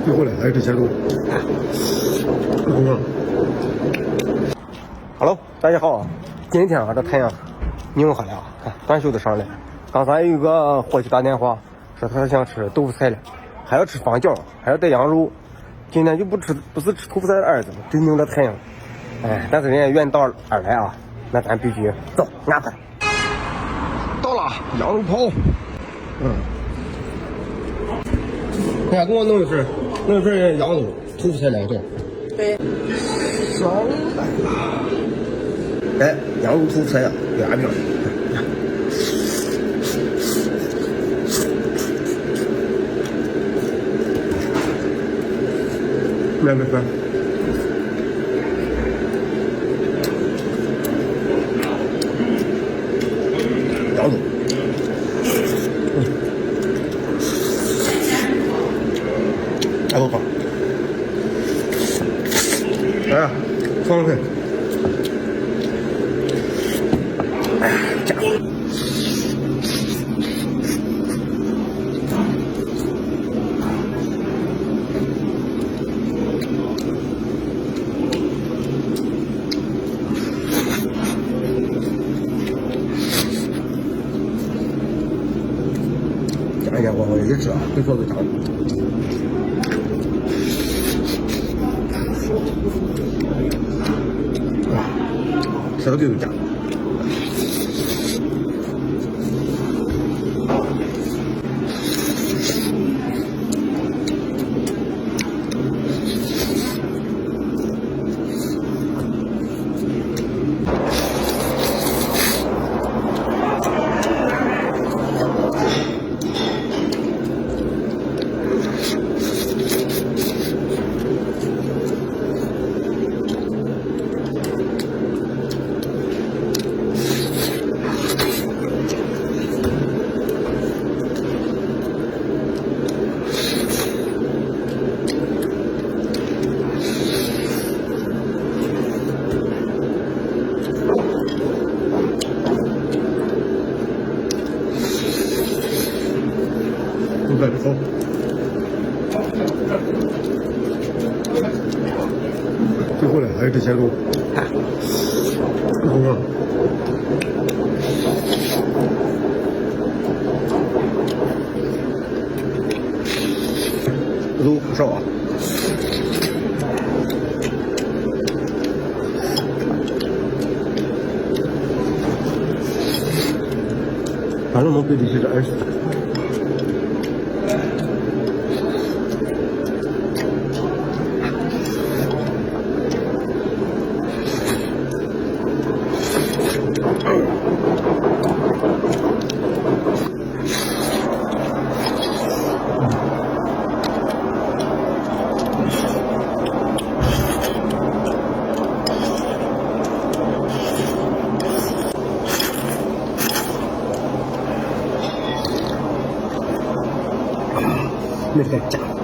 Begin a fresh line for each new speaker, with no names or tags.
最后呢，还有这些肉。Hello， 大家好，今天啊，这太阳拧哈了，看短袖都上来。刚才有一个伙计打电话说他想吃豆腐菜了，还要吃方饺，还要带羊肉。今天就不是吃豆腐菜的儿子，真拧着太阳。哎，但是人家远道而来啊，那咱必须走，安排。到了，羊肉泡。哎，给我弄一份羊肉豆腐菜2个。对。上来了。哎，羊肉豆腐菜2饼。没分。羊肉。大豆汤。哎，放开。哎呀，家伙。加一点我一吃啊，别说是加。吃了就有加。再走。最后呢，还有这些肉。肉不少啊。反正能对得起这20。那个家伙。